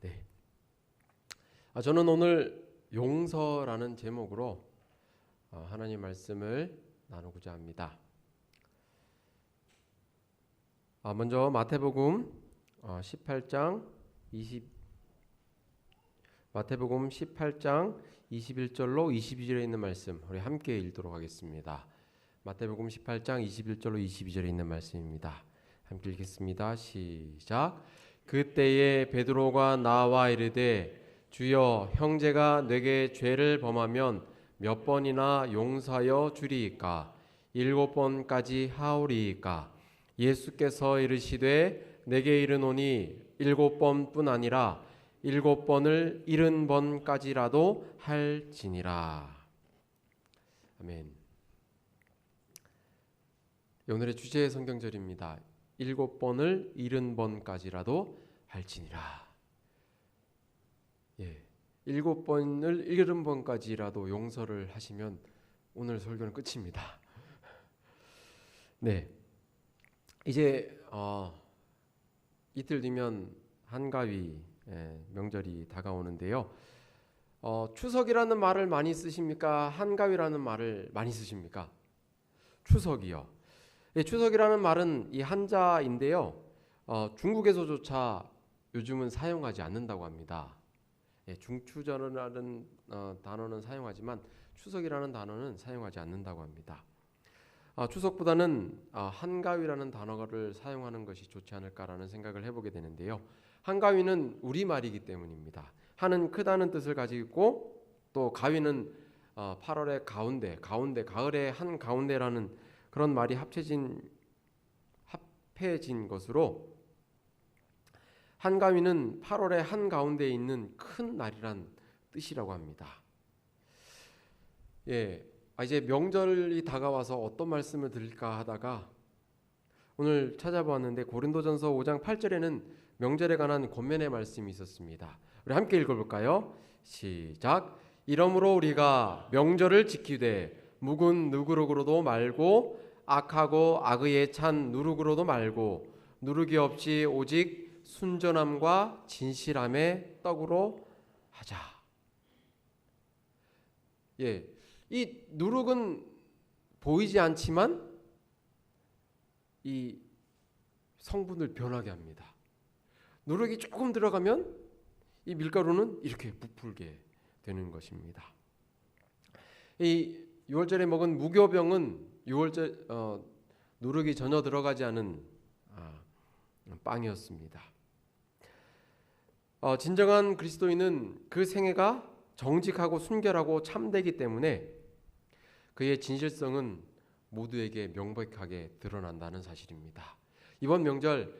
네. 저는 오늘 용서라는 제목으로 하나님 말씀을 나누고자 합니다. 먼저 마태복음 18장 21절로 22절에 있는 말씀 우리 함께 읽도록 하겠습니다. 마태복음 18장 21절로 22절에 있는 말씀입니다. 함께 읽겠습니다. 시작. 그때에 베드로가 나와 이르되 주여, 형제가 내게 죄를 범하면 몇 번이나 용서하여 주리이까? 7번까지 하오리이까? 예수께서 이르시되 내게 이르노니 7번뿐 아니라 7번을 70번까지라도 할지니라. 아멘. 오늘의 주제의 성경절입니다. 7번을 70번까지라도 할지니라. 7번을 70번까지라도 용서를 하시면 오늘 설교는 끝입니다. 네, 이제 이틀 뒤면 한가위 명절이 다가오는데요. 추석이라는 말을 많이 쓰십니까? 한가위라는 말을 많이 쓰십니까? 추석이요. 추석이라는 말은 이 한자인데요. 중국에서조차 요즘은 사용하지 않는다고 합니다. 중추절이라는 단어는 사용하지만 추석이라는 단어는 사용하지 않는다고 합니다. 추석보다는 한가위라는 단어를 사용하는 것이 좋지 않을까라는 생각을 해보게 되는데요. 한가위는 우리말이기 때문입니다. 한은 크다는 뜻을 가지고 있고 또 가위는 8월의 가운데, 가을의 한가운데라는 그런 말이 합해진 것으로 한가위는 8월의 한가운데에 있는 큰 날이란 뜻이라고 합니다. 이제 명절이 다가와서 어떤 말씀을 드릴까 하다가 오늘 찾아보았는데 고린도전서 5장 8절에는 명절에 관한 권면의 말씀이 있었습니다. 우리 함께 읽어볼까요? 시작. 이러므로 우리가 명절을 지키되 묵은 누구룩으로도 말고 악하고 악의에 찬 누룩으로도 말고 누룩이 없이 오직 순전함과 진실함의 떡으로 하자. 이 누룩은 보이지 않지만 이 성분을 변하게 합니다. 누룩이 조금 들어가면 이 밀가루는 이렇게 부풀게 되는 것입니다. 이 6월절에 먹은 무교병은 6월절 누룩이 전혀 들어가지 않은 빵이었습니다. 진정한 그리스도인은 그 생애가 정직하고 순결하고 참되기 때문에 그의 진실성은 모두에게 명백하게 드러난다는 사실입니다. 이번 명절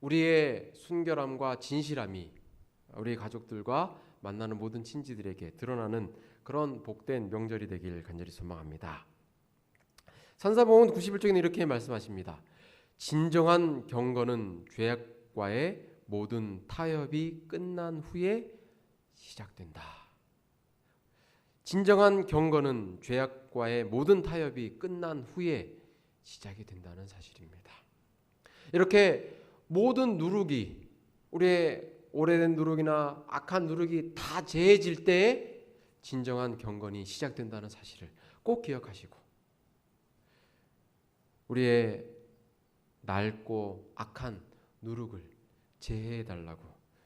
우리의 순결함과 진실함이 우리 가족들과 만나는 모든 친지들에게 드러나는 그런 복된 명절이 되길 간절히 소망합니다. 산사복음 91쪽에는 이렇게 말씀하십니다. 진정한 경건은 죄악과의 모든 타협이 끝난 후에 시작된다. 진정한 경건은 죄악과의 모든 타협이 끝난 후에 시작이 된다는 사실입니다. 이렇게 모든 누룩이 우리의 오래된 누룩이나 악한 누룩이 다 제해질 때에 진정한 경건이 시작된다는 사실을 꼭 기억하시고 우리의 낡고 악한 누룩을 제해해달라고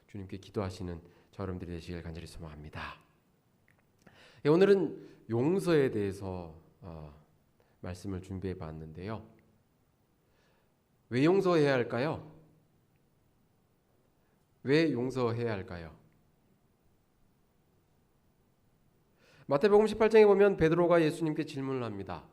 주님께 기도하시는 저 여러분들이 되시길 간절히 소망합니다. 오늘은 용서에 대해서 말씀을 준비해 봤는데요. 왜 용서해야 할까요? 왜 용서해야 할까요? 마태복음 18장에 보면 베드로가 예수님께 질문을 합니다.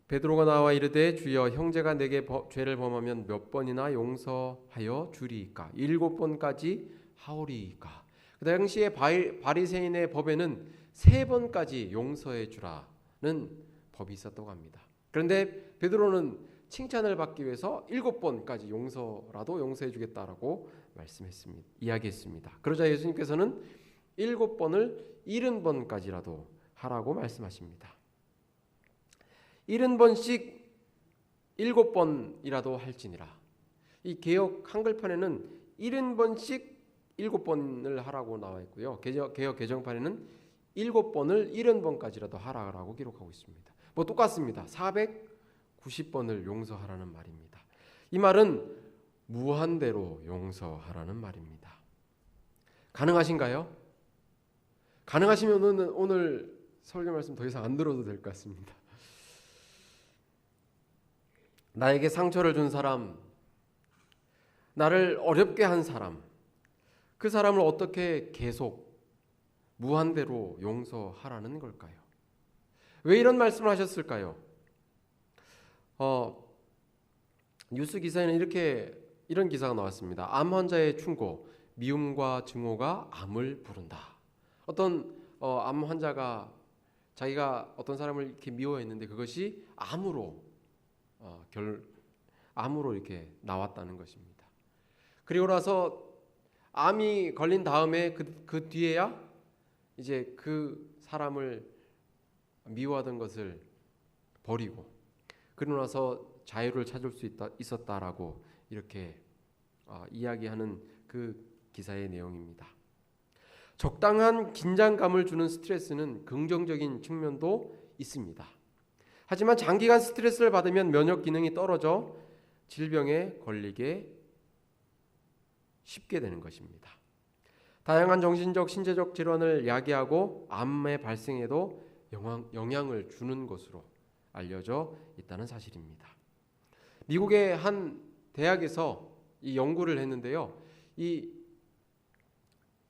베드로가 나와 이르되 주여, 형제가 내게 죄를 범하면 몇 번이나 용서하여 주리이까? 7번까지 하오리이까? 그 당시에 바리새인의 법에는 3번까지 용서해 주라는 법이 있었다고 합니다. 그런데 베드로는 칭찬을 받기 위해서 7번까지 용서라도 용서해 주겠다라고 이야기했습니다. 그러자 예수님께서는 7번을 70번까지라도 하라고 말씀하십니다. 70번씩 7번이라도 할지니라. 이 개역 한글판에는 70번씩 7번을 하라고 나와 있고요. 개혁 개정판에는 7번을 70번까지라도 하라고 기록하고 있습니다. 뭐 똑같습니다. 490번을 용서하라는 말입니다. 이 말은 무한대로 용서하라는 말입니다. 가능하신가요? 가능하시면 오늘 설교 말씀 더 이상 안 들어도 될 것 같습니다. 나에게 상처를 준 사람, 나를 어렵게 한 사람, 그 사람을 어떻게 계속 무한대로 용서하라는 걸까요? 왜 이런 말씀을 하셨을까요? 뉴스 기사에는 이런 기사가 나왔습니다. 암 환자의 충고, 미움과 증오가 암을 부른다. 어떤 암 환자가 자기가 어떤 사람을 이렇게 미워했는데 그것이 암으로 이렇게 나왔다는 것입니다. 그리고 나서 암이 걸린 다음에 그 뒤에야 이제 그 사람을 미워하던 것을 버리고 그러고 나서 자유를 찾을 수 있었다라고 이렇게 이야기하는 그 기사의 내용입니다. 적당한 긴장감을 주는 스트레스는 긍정적인 측면도 있습니다. 하지만 장기간 스트레스를 받으면 면역 기능이 떨어져 질병에 걸리게 쉽게 되는 것입니다. 다양한 정신적, 신체적 질환을 야기하고 암의 발생에도 영향을 주는 것으로 알려져 있다는 사실입니다. 미국의 한 대학에서 이 연구를 했는데요. 이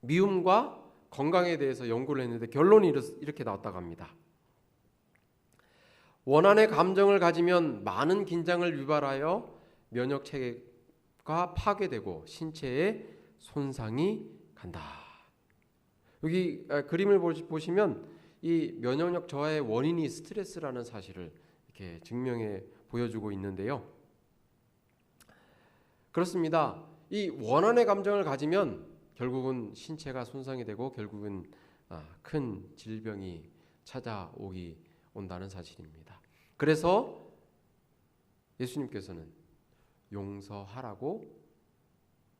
미움과 건강에 대해서 연구를 했는데 결론이 이렇게 나왔다고 합니다. 원한의 감정을 가지면 많은 긴장을 유발하여 면역 체계가 파괴되고 신체에 손상이 간다. 여기 그림을 보시면 이 면역력 저하의 원인이 스트레스라는 사실을 이렇게 증명해 보여주고 있는데요. 그렇습니다. 이 원한의 감정을 가지면 결국은 신체가 손상이 되고 결국은 큰 질병이 온다는 사실입니다. 그래서 예수님께서는 용서하라고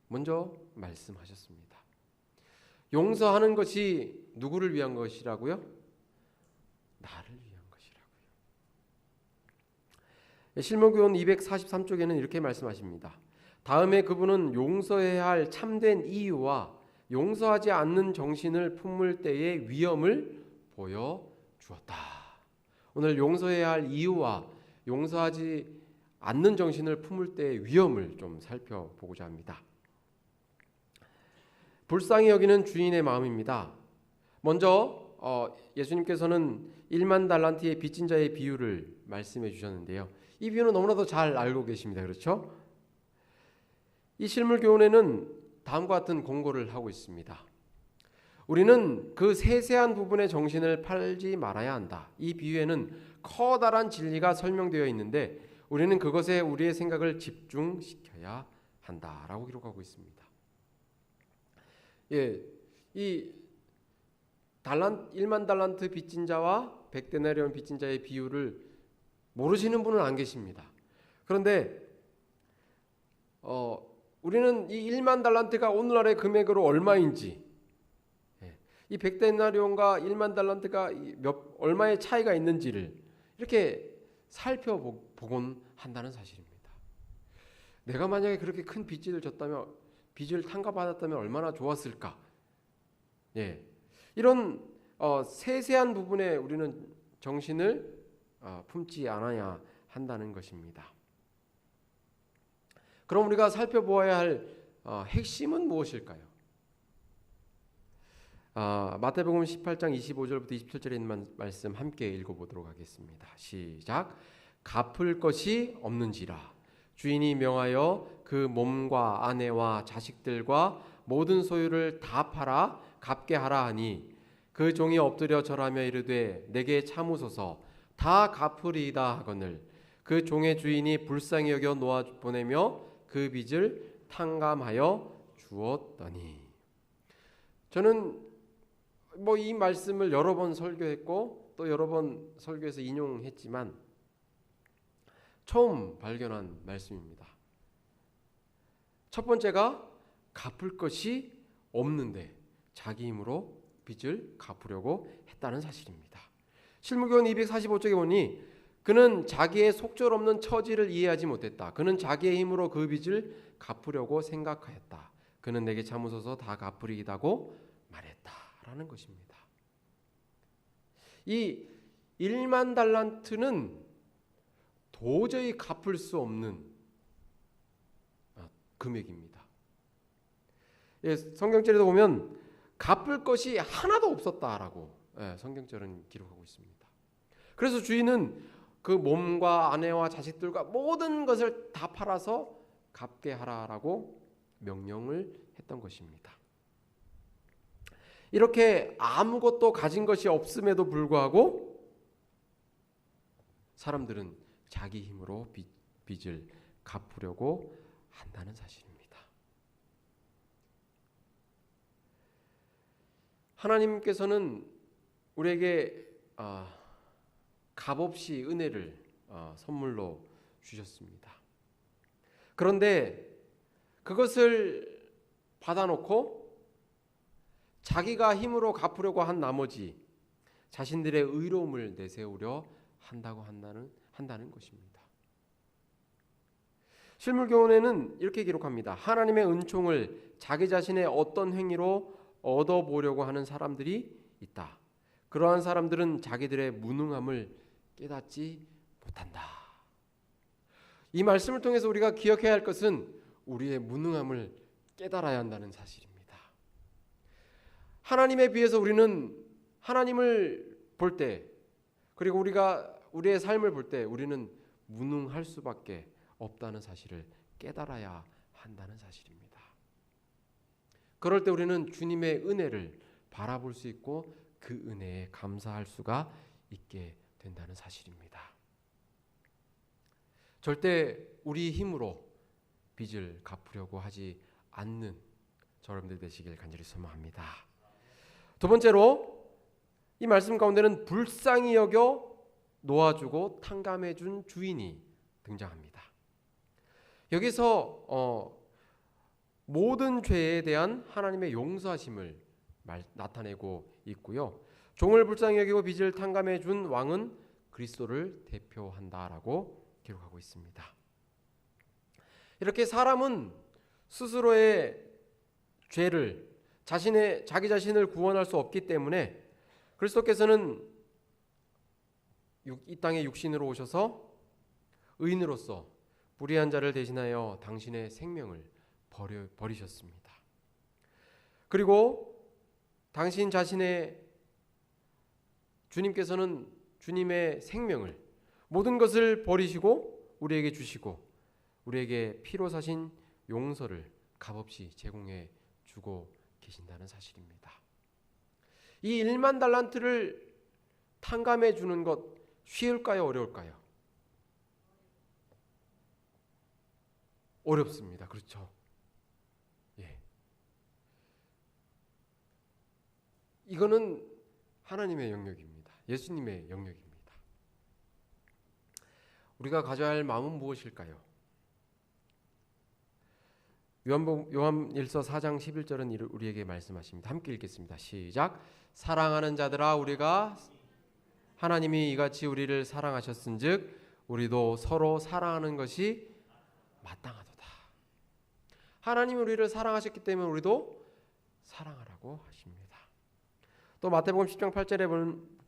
먼저 말씀하셨습니다. 용서하는 것이 누구를 위한 것이라고요? 나를 위한 것이라고요. 실문교훈 243쪽에는 이렇게 말씀하십니다. 다음에 그분은 용서해야 할 참된 이유와 용서하지 않는 정신을 품을 때의 위험을 보여주었다. 오늘 용서해야 할 이유와 용서하지 않는 정신을 품을 때의 위험을 좀 살펴보고자 합니다. 불쌍히 여기는 주인의 마음입니다. 먼저 예수님께서는 1만 달란트의 빚진 자의 비유를 말씀해 주셨는데요. 이 비유는 너무나도 잘 알고 계십니다. 그렇죠? 이 실물교훈에는 다음과 같은 공고를 하고 있습니다. 우리는 그 세세한 부분의 정신을 팔지 말아야 한다. 이 비유에는 커다란 진리가 설명되어 있는데 우리는 그것에 우리의 생각을 집중시켜야 한다라고 기록하고 있습니다. 예, 이 1만 달란트 빚진 자와 100데나리온 빚진 자의 비유를 모르시는 분은 안 계십니다. 그런데 우리는 이 1만 달란트가 오늘날의 금액으로 얼마인지, 이 100데나리온과 1만 달란트가 얼마의 차이가 있는지를 이렇게 살펴보곤 한다는 사실입니다. 내가 만약에 그렇게 큰 빚을 졌다면, 빚을 탕감받았다면 얼마나 좋았을까? 이런 세세한 부분에 우리는 정신을 품지 않아야 한다는 것입니다. 그럼 우리가 살펴보아야 할 핵심은 무엇일까요? 마태복음 18장 25절부터 27절에 있는 말씀 함께 읽어보도록 하겠습니다. 시작. 갚을 것이 없는지라 주인이 명하여 그 몸과 아내와 자식들과 모든 소유를 다 팔아 갚게 하라 하니 그 종이 엎드려 절하며 이르되 내게 참으소서 다 갚으리이다 하거늘 그 종의 주인이 불쌍히 여겨 놓아 보내며 그 빚을 탕감하여 주었더니. 저는 이 말씀을 여러 번 설교했고 또 여러 번 설교에서 인용했지만 처음 발견한 말씀입니다. 첫 번째가 갚을 것이 없는데 자기 힘으로 빚을 갚으려고 했다는 사실입니다. 실무교훈 245쪽에 보니 그는 자기의 속절없는 처지를 이해하지 못했다. 그는 자기의 힘으로 그 빚을 갚으려고 생각하였다. 그는 내게 참으소서 다 갚으리이다고 말했다라는 것입니다. 이 1만 달란트는 도저히 갚을 수 없는 금액입니다. 예, 성경절에도 보면 갚을 것이 하나도 없었다라고 성경절은 기록하고 있습니다. 그래서 주인은 그 몸과 아내와 자식들과 모든 것을 다 팔아서 갚게 하라라고 명령을 했던 것입니다. 이렇게 아무것도 가진 것이 없음에도 불구하고 사람들은 자기 힘으로 빚을 갚으려고 한다는 사실입니다. 하나님께서는 우리에게 값없이 은혜를 선물로 주셨습니다. 그런데 그것을 받아놓고 자기가 힘으로 갚으려고 한 나머지 자신들의 의로움을 내세우려 한다는 것입니다. 실물교훈에는 이렇게 기록합니다. 하나님의 은총을 자기 자신의 어떤 행위로 얻어보려고 하는 사람들이 있다. 그러한 사람들은 자기들의 무능함을 깨닫지 못한다. 이 말씀을 통해서 우리가 기억해야 할 것은 우리의 무능함을 깨달아야 한다는 사실입니다. 하나님에 비해서 우리는 하나님을 볼 때, 그리고 우리가 우리의 삶을 볼 때 우리는 무능할 수밖에 없다는 사실을 깨달아야 한다는 사실입니다. 그럴 때 우리는 주님의 은혜를 바라볼 수 있고 그 은혜에 감사할 수가 있게 된다는 사실입니다. 절대 우리 힘으로 빚을 갚으려고 하지 않는 여러분들 되시길 간절히 소망합니다. 두 번째로 이 말씀 가운데는 불쌍히 여겨 놓아주고 탕감해준 주인이 등장합니다. 여기서 모든 죄에 대한 하나님의 용서하심을 나타내고 있고요. 종을 불쌍히 여기고 빚을 탕감해준 왕은 그리스도를 대표한다라고 기록하고 있습니다. 이렇게 사람은 스스로의 죄를 자기 자신을 구원할 수 없기 때문에 그리스도께서는 이 땅에 육신으로 오셔서 의인으로서 불의한 자를 대신하여 당신의 생명을 버리셨습니다. 그리고 당신 자신의 주님께서는 주님의 생명을 모든 것을 버리시고 우리에게 주시고 우리에게 피로 사신 용서를 값없이 제공해 주고 계신다는 사실입니다. 이 1만 달란트를 탕감해 주는 것 쉬울까요? 어려울까요? 어렵습니다. 그렇죠? 예. 이거는 하나님의 영역입니다. 예수님의 영역입니다. 우리가 가져야 할 마음은 무엇일까요? 요한일서 4장 11절은 우리에게 말씀하십니다. 함께 읽겠습니다. 시작. 사랑하는 자들아 우리가 하나님이 이같이 우리를 사랑하셨은즉 우리도 서로 사랑하는 것이 마땅하도다. 하나님이 우리를 사랑하셨기 때문에 우리도 사랑하라고 하십니다. 또 마태복음 10장 8절에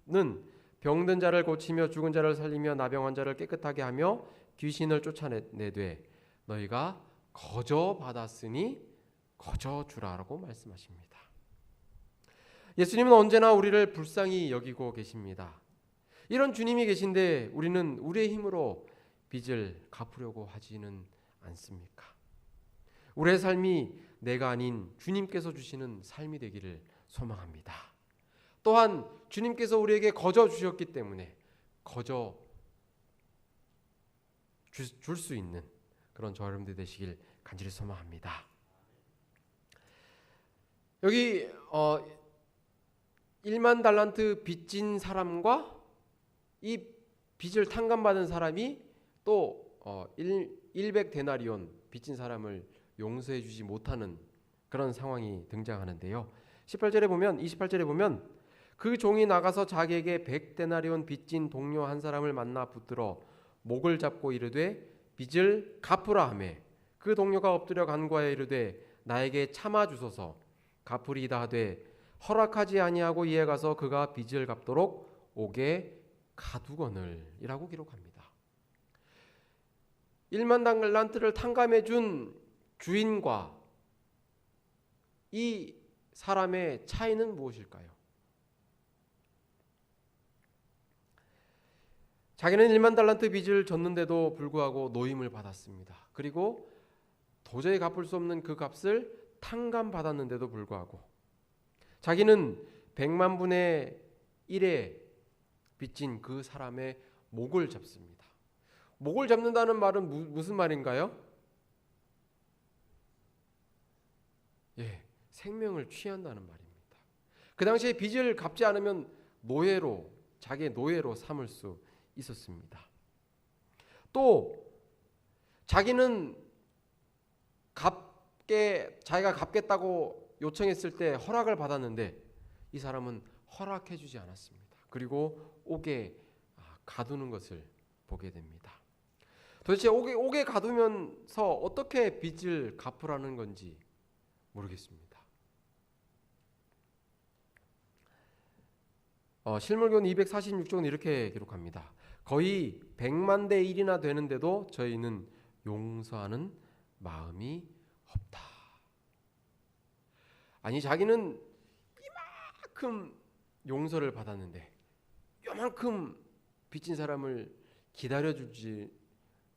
보면 병든 자를 고치며 죽은 자를 살리며 나병한 자를 깨끗하게 하며 귀신을 쫓아내되 너희가 거저 받았으니 거저 주라라고 말씀하십니다. 예수님은 언제나 우리를 불쌍히 여기고 계십니다. 이런 주님이 계신데 우리는 우리의 힘으로 빚을 갚으려고 하지는 않습니까? 우리의 삶이 내가 아닌 주님께서 주시는 삶이 되기를 소망합니다. 또한 주님께서 우리에게 거저 주셨기 때문에 거저 줄 수 있는 그런 저 여러분들 되시길 간절히 소망합니다. 여기 1만 달란트 빚진 사람과 이 빚을 탕감받은 사람이 또 100 데나리온 빚진 사람을 용서해 주지 못하는 그런 상황이 등장하는데요. 28절에 보면 그 종이 나가서 자기에게 100데나리온 빚진 동료 한 사람을 만나 붙들어 목을 잡고 이르되 빚을 갚으라 하매 그 동료가 엎드려 간구하여 이르되 나에게 참아 주소서. 갚으리이다 하되 허락하지 아니하고 이에 가서 그가 빚을 갚도록 옥에 가두거늘이라고 기록합니다. 1만 달란트를 탕감해 준 주인과 이 사람의 차이는 무엇일까요? 자기는 1만 달란트 빚을 졌는데도 불구하고 노임을 받았습니다. 그리고 도저히 갚을 수 없는 그 값을 탕감받았는데도 불구하고 자기는 100만 분의 1에 빚진 그 사람의 목을 잡습니다. 목을 잡는다는 말은 무슨 말인가요? 생명을 취한다는 말입니다. 그 당시에 빚을 갚지 않으면 자기의 노예로 삼을 수 있었습니다. 또 자기는 자기가 갚겠다고 요청했을 때 허락을 받았는데 이 사람은 허락해 주지 않았습니다. 그리고 옥에 가두는 것을 보게 됩니다. 도대체 옥에 가두면서 어떻게 빚을 갚으라는 건지 모르겠습니다. 실물교는 246쪽은 이렇게 기록합니다. 거의 100만 대 1이나 되는데도 저희는 용서하는 마음이 없다. 아니 자기는 이만큼 용서를 받았는데 이만큼 빚진 사람을 기다려주지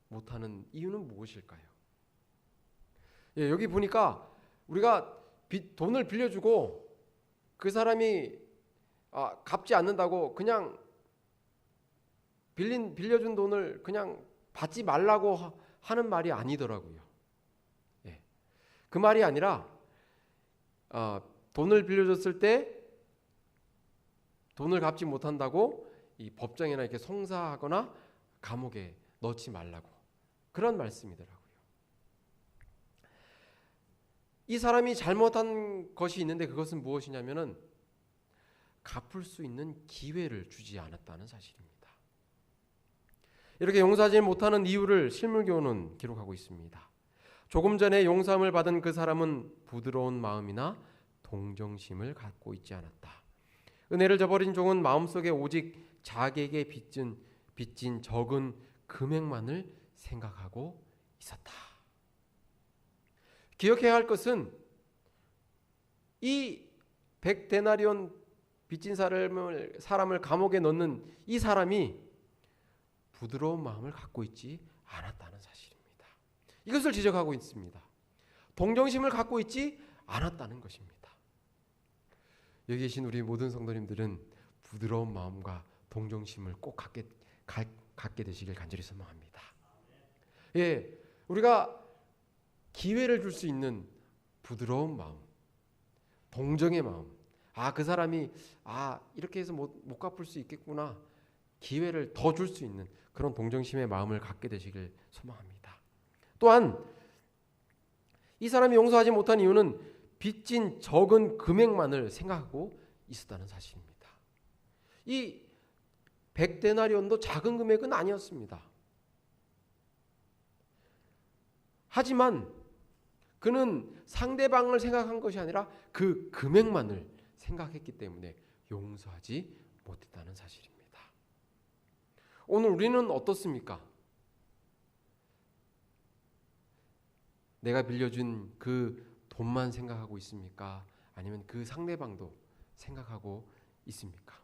못하는 이유는 무엇일까요? 여기 보니까 우리가 돈을 빌려주고 그 사람이 갚지 않는다고 그냥 빌려준 돈을 그냥 받지 말라고 하는 말이 아니더라고요. 그 말이 아니라 돈을 빌려줬을 때 돈을 갚지 못한다고 이 법정이나 이렇게 송사하거나 감옥에 넣지 말라고 그런 말씀이더라고요. 이 사람이 잘못한 것이 있는데 그것은 무엇이냐면은 갚을 수 있는 기회를 주지 않았다는 사실입니다. 이렇게 용서하지 못하는 이유를 실물교훈은 기록하고 있습니다. 조금 전에 용서함을 받은 그 사람은 부드러운 마음이나 동정심을 갖고 있지 않았다. 은혜를 저버린 종은 마음속에 오직 자기에게 빚진 적은 금액만을 생각하고 있었다. 기억해야 할 것은 이 100데나리온 빚진 사람을 감옥에 넣는 이 사람이 부드러운 마음을 갖고 있지 않았다는 사실입니다. 이것을 지적하고 있습니다. 동정심을 갖고 있지 않았다는 것입니다. 여기 계신 우리 모든 성도님들은 부드러운 마음과 동정심을 꼭 갖게 되시길 간절히 소망합니다. 우리가 기회를 줄 수 있는 부드러운 마음, 동정의 마음. 그 사람이 이렇게 해서 못 갚을 수 있겠구나. 기회를 더 줄 수 있는 그런 동정심의 마음을 갖게 되시길 소망합니다. 또한 이 사람이 용서하지 못한 이유는 빚진 적은 금액만을 생각하고 있었다는 사실입니다. 이 100데나리온도 작은 금액은 아니었습니다. 하지만 그는 상대방을 생각한 것이 아니라 그 금액만을 생각했기 때문에 용서하지 못했다는 사실입니다. 오늘 우리는 어떻습니까? 내가 빌려준 그 돈만 생각하고 있습니까? 아니면 그 상대방도 생각하고 있습니까?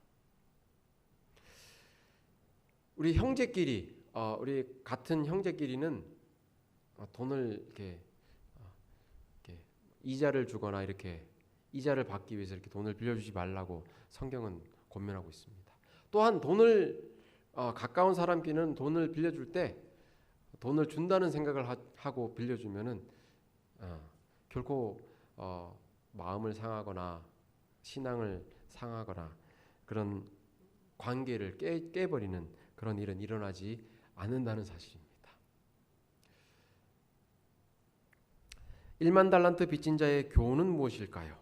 우리 형제끼리, 우리 같은 형제끼리는 돈을 이렇게 이자를 주거나 이렇게 이자를 받기 위해서 이렇게 돈을 빌려주지 말라고 성경은 권면하고 있습니다. 또한 가까운 사람끼리는 돈을 빌려줄 때 돈을 준다는 생각을 하고 빌려주면은 결코 마음을 상하거나 신앙을 상하거나 그런 관계를 깨버리는 그런 일은 일어나지 않는다는 사실입니다. 1만 달란트 빚진 자의 교훈은 무엇일까요?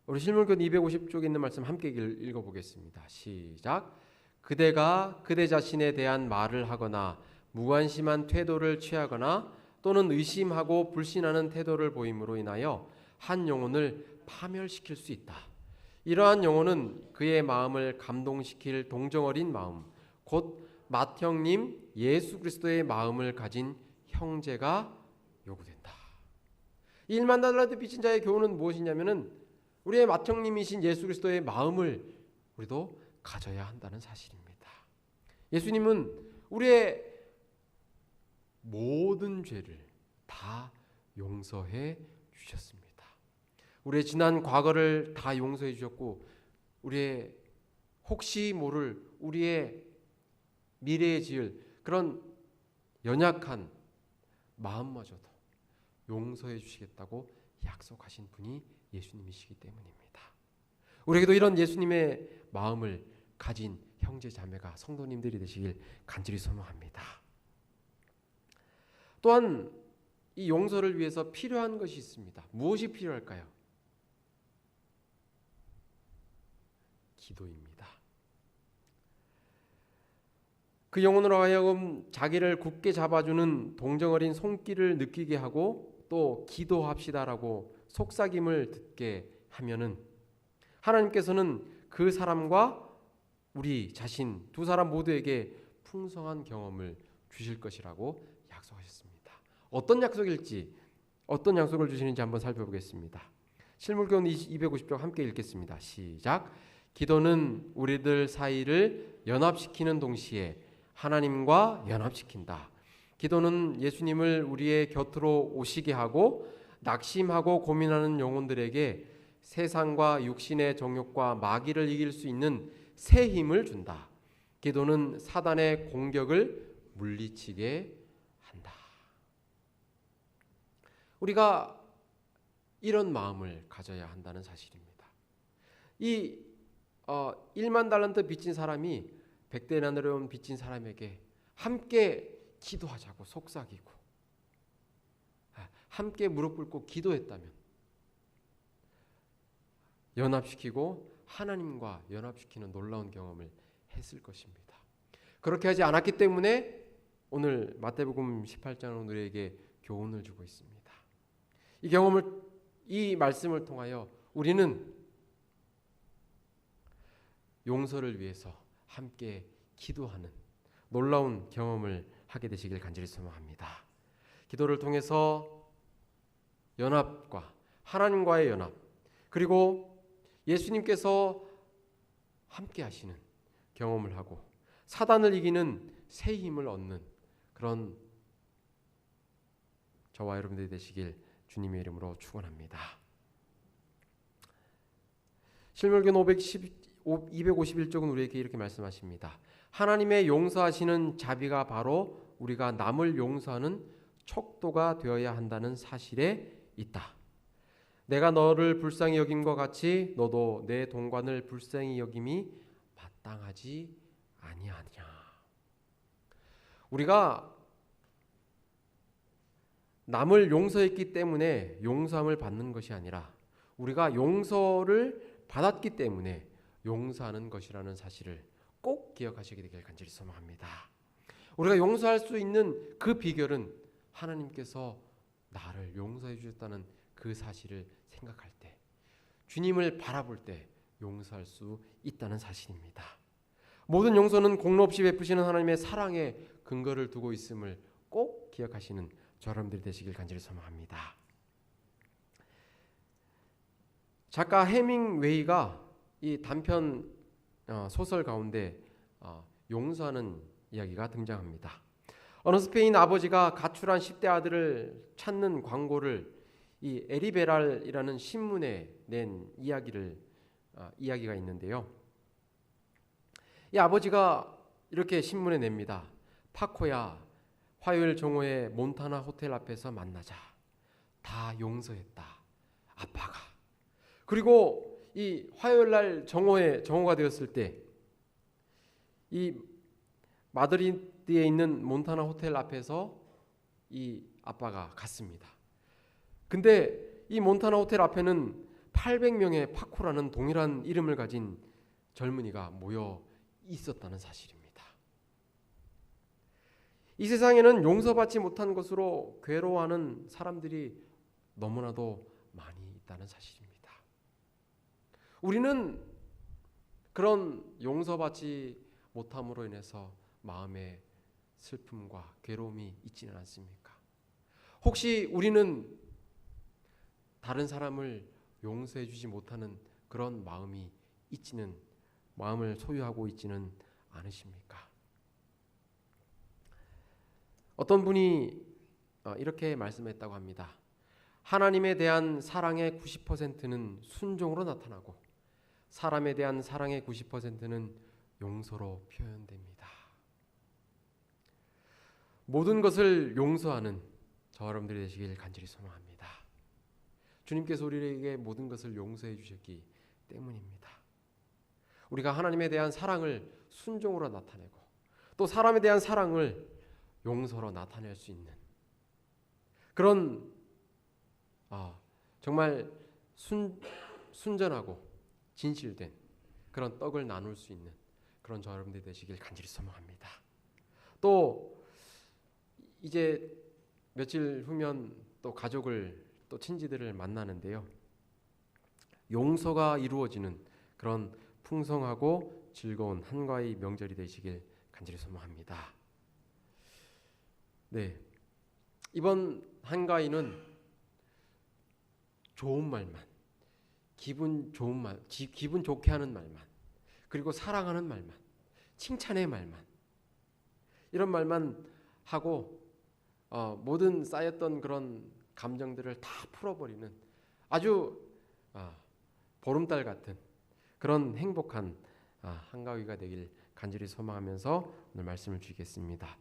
우리 실물교 250쪽에 있는 말씀 함께 읽어보겠습니다. 시작. 그대가 그대 자신에 대한 말을 하거나 무관심한 태도를 취하거나 또는 의심하고 불신하는 태도를 보임으로 인하여 한 영혼을 파멸시킬 수 있다. 이러한 영혼은 그의 마음을 감동시킬 동정어린 마음, 곧 맏형님 예수 그리스도의 마음을 가진 형제가 요구된다. 1만 달란트 빚진 자의 교훈은 무엇이냐면은 우리의 맏형님이신 예수 그리스도의 마음을 우리도 가져야 한다는 사실입니다. 예수님은 우리의 모든 죄를 다 용서해 주셨습니다. 우리의 지난 과거를 다 용서해 주셨고 우리의 혹시 모를 우리의 미래에 지을 그런 연약한 마음마저도 용서해 주시겠다고 약속하신 분이 예수님이시기 때문입니다. 우리에게도 이런 예수님의 마음을 가진 형제 자매가 성도님들이 되시길 간절히 소망합니다. 또한 이 용서를 위해서 필요한 것이 있습니다. 무엇이 필요할까요? 기도입니다. 그 영혼으로 하여금 자기를 굳게 잡아주는 동정어린 손길을 느끼게 하고 또 기도합시다라고 속삭임을 듣게 하면은 하나님께서는 그 사람과 우리 자신 두 사람 모두에게 풍성한 경험을 주실 것이라고 약속하셨습니다. 어떤 약속일지 어떤 약속을 주시는지 한번 살펴보겠습니다. 실물교훈 250쪽 함께 읽겠습니다. 시작. 기도는 우리들 사이를 연합시키는 동시에 하나님과 연합시킨다. 기도는 예수님을 우리의 곁으로 오시게 하고 낙심하고 고민하는 영혼들에게 세상과 육신의 정욕과 마귀를 이길 수 있는 새 힘을 준다. 기도는 사단의 공격을 물리치게 한다. 우리가 이런 마음을 가져야 한다는 사실입니다. 이 1만 달란트 빚진 사람이 100데나리온 빚진 사람에게 함께 기도하자고 속삭이고 함께 무릎 꿇고 기도했다면 연합시키고 하나님과 연합시키는 놀라운 경험을 했을 것입니다. 그렇게 하지 않았기 때문에 오늘 마태복음 18장은 우리에게 교훈을 주고 있습니다. 이 경험을 이 말씀을 통하여 우리는 용서를 위해서 함께 기도하는 놀라운 경험을 하게 되시길 간절히 소망합니다. 기도를 통해서 연합과 하나님과의 연합 그리고 예수님께서 함께 하시는 경험을 하고 사단을 이기는 새 힘을 얻는 그런 저와 여러분들이 되시길 주님의 이름으로 축원합니다. 실물교훈 251쪽은 우리에게 이렇게 말씀하십니다. 하나님의 용서하시는 자비가 바로 우리가 남을 용서하는 척도가 되어야 한다는 사실에 있다. 내가 너를 불쌍히 여김과 같이 너도 내 동관을 불쌍히 여김이 마땅하지 아니하냐. 우리가 남을 용서했기 때문에 용서함을 받는 것이 아니라 우리가 용서를 받았기 때문에 용서하는 것이라는 사실을 꼭 기억하시게 되길 간절히 소망합니다. 우리가 용서할 수 있는 그 비결은 하나님께서 나를 용서해 주셨다는 그 사실을 생각할 때, 주님을 바라볼 때 용서할 수 있다는 사실입니다. 모든 용서는 공로 없이 베푸시는 하나님의 사랑에 근거를 두고 있음을 꼭 기억하시는 여러분들이 되시길 간절히 소망합니다. 작가 해밍웨이가 이 단편 소설 가운데 용서하는 이야기가 등장합니다. 어느 스페인 아버지가 가출한 10대 아들을 찾는 광고를 이 에리베랄이라는 신문에 낸 이야기가 있는데요. 이 아버지가 이렇게 신문에 냅니다. 파코야, 화요일 정오에 몬타나 호텔 앞에서 만나자. 다 용서했다. 아빠가. 그리고 이 화요일 날 정오가 되었을 때 이 마드리드에 있는 몬타나 호텔 앞에서 이 아빠가 갔습니다. 근데 이 몬타나 호텔 앞에는 800명의 파코라는 동일한 이름을 가진 젊은이가 모여 있었다는 사실입니다. 이 세상에는 용서받지 못한 것으로 괴로워하는 사람들이 너무나도 많이 있다는 사실입니다. 우리는 그런 용서받지 못함으로 인해서 마음에 슬픔과 괴로움이 있지는 않습니까? 혹시 우리는 다른 사람을 용서해 주지 못하는 그런 마음을 소유하고 있지는 않으십니까? 어떤 분이 이렇게 말씀했다고 합니다. 하나님에 대한 사랑의 90%는 순종으로 나타나고 사람에 대한 사랑의 90%는 용서로 표현됩니다. 모든 것을 용서하는 저와 여러분들이 되시길 간절히 소망합니다. 주님께서 우리에게 모든 것을 용서해 주셨기 때문입니다. 우리가 하나님에 대한 사랑을 순종으로 나타내고 또 사람에 대한 사랑을 용서로 나타낼 수 있는 그런 정말 순전하고 진실된 그런 떡을 나눌 수 있는 그런 저와 여러분들이 되시길 간절히 소망합니다. 또 이제 며칠 후면 또 가족을 또 친지들을 만나는데요. 용서가 이루어지는 그런 풍성하고 즐거운 한가위 명절이 되시길 간절히 소망합니다. 네, 이번 한가위는 좋은 말만, 기분 좋게 하는 말만, 그리고 사랑하는 말만, 칭찬의 말만, 이런 말만 하고 모든 쌓였던 그런 감정들을 다 풀어버리는 아주 보름달 같은 그런 행복한 한가위가 되길 간절히 소망하면서 오늘 말씀을 드리겠습니다.